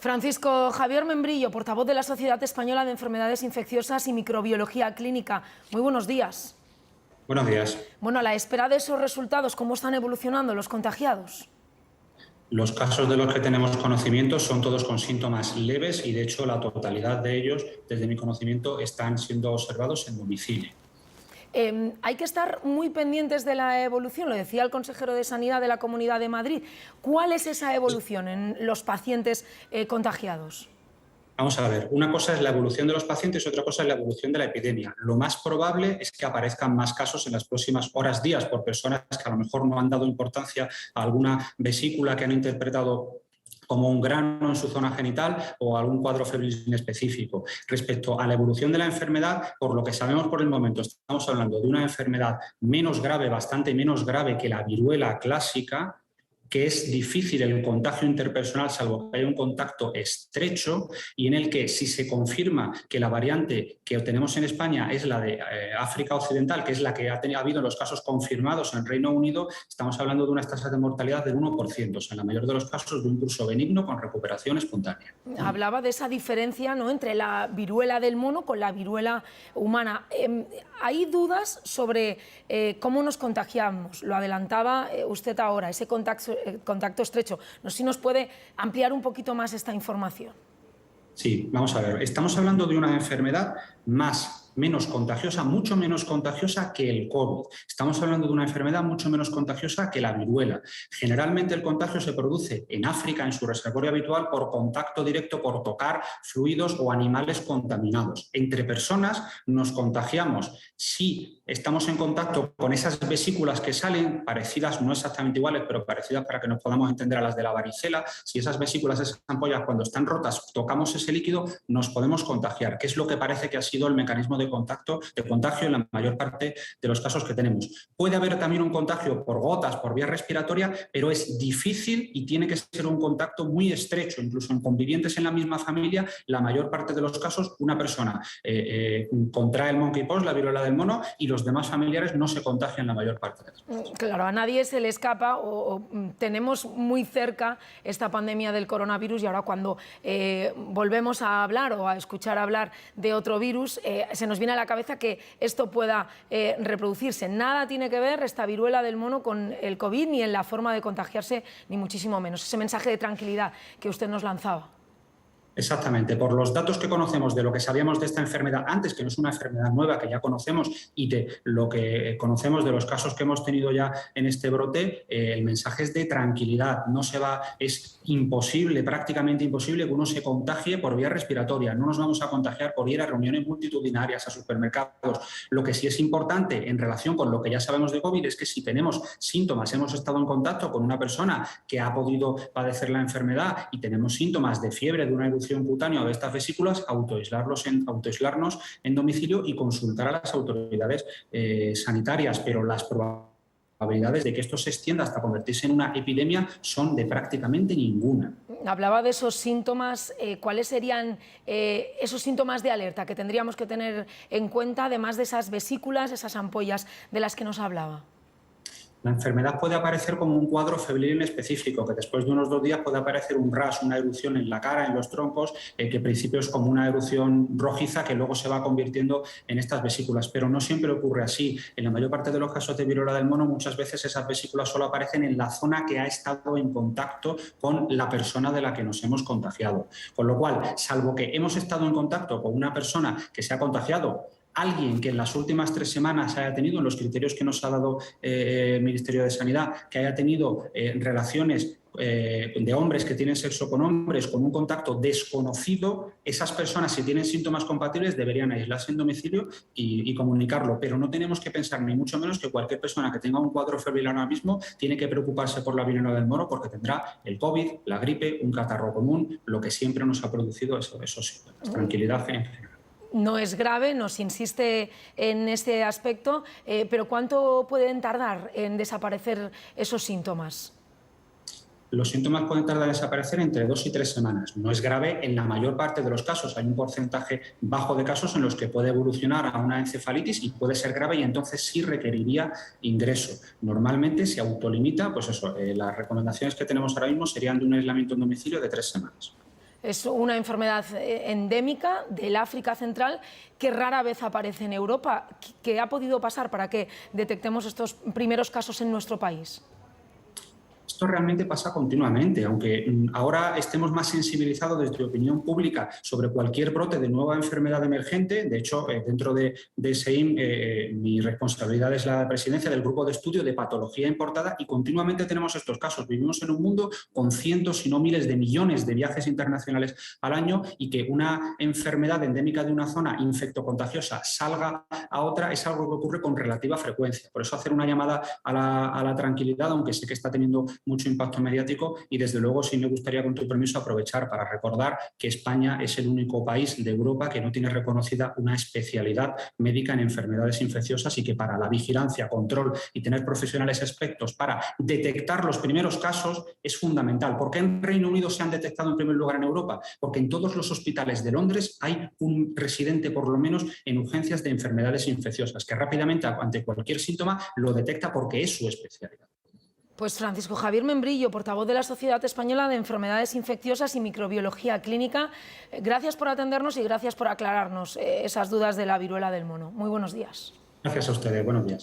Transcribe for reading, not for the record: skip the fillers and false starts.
Francisco Javier Membrillo, portavoz de la Sociedad Española de Enfermedades Infecciosas y Microbiología Clínica. Muy buenos días. Buenos días. Bueno, a la espera de esos resultados, ¿cómo están evolucionando los contagiados? Los casos de los que tenemos conocimiento son todos con síntomas leves y, de hecho, la totalidad de ellos, desde mi conocimiento, están siendo observados en domicilio. Hay que estar muy pendientes de la evolución, lo decía el consejero de Sanidad de la Comunidad de Madrid. ¿Cuál es esa evolución en los pacientes contagiados? Vamos a ver, una cosa es la evolución de los pacientes y otra cosa es la evolución de la epidemia. Lo más probable es que aparezcan más casos en las próximas horas, días, por personas que a lo mejor no han dado importancia a alguna vesícula que han interpretado como un grano en su zona genital o algún cuadro febril específico. Respecto a la evolución de la enfermedad, por lo que sabemos por el momento, estamos hablando de una enfermedad menos grave, bastante menos grave que la viruela clásica, que es difícil el contagio interpersonal salvo que haya un contacto estrecho y en el que si se confirma que la variante que tenemos en España es la de África Occidental, que es la que ha habido los casos confirmados en Reino Unido, estamos hablando de unas tasas de mortalidad del 1%, o sea, en la mayor de los casos de un curso benigno con recuperación espontánea. Hablaba de esa diferencia, ¿no?, entre la viruela del mono con la viruela humana. Hay dudas sobre cómo nos contagiamos, lo adelantaba usted ahora, ese contacto estrecho. No sé si nos puede ampliar un poquito más esta información. Sí, vamos a ver, estamos hablando de una enfermedad menos contagiosa, mucho menos contagiosa que el COVID. Estamos hablando de una enfermedad mucho menos contagiosa que la viruela. Generalmente el contagio se produce en África, en su reservorio habitual, por contacto directo, por tocar fluidos o animales contaminados. Entre personas nos contagiamos si estamos en contacto con esas vesículas que salen, parecidas, no exactamente iguales, pero parecidas para que nos podamos entender a las de la varicela. Si esas vesículas, esas ampollas, cuando están rotas, tocamos ese líquido, nos podemos contagiar, que es lo que parece que ha sido el mecanismo de contagio en la mayor parte de los casos que tenemos. Puede haber también un contagio por gotas, por vía respiratoria, pero es difícil y tiene que ser un contacto muy estrecho, incluso en convivientes en la misma familia. La mayor parte de los casos, una persona contrae el monkeypox, la viruela del mono, y los demás familiares no se contagian la mayor parte de los casos. Claro, a nadie se le escapa o tenemos muy cerca esta pandemia del coronavirus y ahora cuando volvemos a hablar o a escuchar hablar de otro virus, se nos viene a la cabeza que esto pueda reproducirse. Nada tiene que ver esta viruela del mono con el COVID, ni en la forma de contagiarse, ni muchísimo menos. Ese mensaje de tranquilidad que usted nos lanzaba. Exactamente. Por los datos que conocemos de lo que sabíamos de esta enfermedad antes, que no es una enfermedad nueva, que ya conocemos, y de lo que conocemos de los casos que hemos tenido ya en este brote, el mensaje es de tranquilidad. No se va, es imposible, prácticamente imposible que uno se contagie por vía respiratoria. No nos vamos a contagiar por ir a reuniones multitudinarias, a supermercados. Lo que sí es importante en relación con lo que ya sabemos de COVID es que si tenemos síntomas, hemos estado en contacto con una persona que ha podido padecer la enfermedad y tenemos síntomas de fiebre, de una erupción cutánea o de estas vesículas, autoaislarnos en domicilio y consultar a las autoridades sanitarias, pero las probabilidades de que esto se extienda hasta convertirse en una epidemia son de prácticamente ninguna. Hablaba de esos síntomas. ¿Cuáles serían esos síntomas de alerta que tendríamos que tener en cuenta, además de esas vesículas, esas ampollas de las que nos hablaba? La enfermedad puede aparecer como un cuadro febril específico, que después de unos 2 días puede aparecer un rash, una erupción en la cara, en los troncos, que en principio es como una erupción rojiza que luego se va convirtiendo en estas vesículas. Pero no siempre ocurre así. En la mayor parte de los casos de viruela del mono, muchas veces esas vesículas solo aparecen en la zona que ha estado en contacto con la persona de la que nos hemos contagiado. Con lo cual, salvo que hemos estado en contacto con una persona que se ha contagiado, alguien que en las últimas 3 semanas haya tenido, en los criterios que nos ha dado el Ministerio de Sanidad, que haya tenido relaciones de hombres que tienen sexo con hombres con un contacto desconocido, esas personas, si tienen síntomas compatibles, deberían aislarse en domicilio y comunicarlo. Pero no tenemos que pensar ni mucho menos que cualquier persona que tenga un cuadro febril ahora mismo tiene que preocuparse por la viruela del mono porque tendrá el COVID, la gripe, un catarro común, lo que siempre nos ha producido esos síntomas. Tranquilidad en general. No es grave, nos insiste en este aspecto, pero ¿cuánto pueden tardar en desaparecer esos síntomas? Los síntomas pueden tardar en desaparecer entre 2 y 3 semanas. No es grave en la mayor parte de los casos. Hay un porcentaje bajo de casos en los que puede evolucionar a una encefalitis y puede ser grave y entonces sí requeriría ingreso. Normalmente se autolimita, pues eso, las recomendaciones que tenemos ahora mismo serían de un aislamiento en domicilio de 3 semanas. Es una enfermedad endémica del África Central que rara vez aparece en Europa. ¿Qué ha podido pasar para que detectemos estos primeros casos en nuestro país? Esto realmente pasa continuamente, aunque ahora estemos más sensibilizados desde opinión pública sobre cualquier brote de nueva enfermedad emergente. De hecho, dentro de SEIM, mi responsabilidad es la presidencia del grupo de estudio de patología importada y continuamente tenemos estos casos. Vivimos en un mundo con cientos, si no miles de millones de viajes internacionales al año y que una enfermedad endémica de una zona infectocontagiosa salga a otra es algo que ocurre con relativa frecuencia. Por eso hacer una llamada a la tranquilidad, aunque sé que está teniendo mucho impacto mediático, y desde luego sí me gustaría, con tu permiso, aprovechar para recordar que España es el único país de Europa que no tiene reconocida una especialidad médica en enfermedades infecciosas y que para la vigilancia, control y tener profesionales expertos para detectar los primeros casos es fundamental. ¿Por qué en Reino Unido se han detectado en primer lugar en Europa? Porque en todos los hospitales de Londres hay un residente por lo menos en urgencias de enfermedades infecciosas que rápidamente ante cualquier síntoma lo detecta porque es su especialidad. Pues Francisco Javier Membrillo, portavoz de la Sociedad Española de Enfermedades Infecciosas y Microbiología Clínica, gracias por atendernos y gracias por aclararnos esas dudas de la viruela del mono. Muy buenos días. Gracias a ustedes. Buenos días.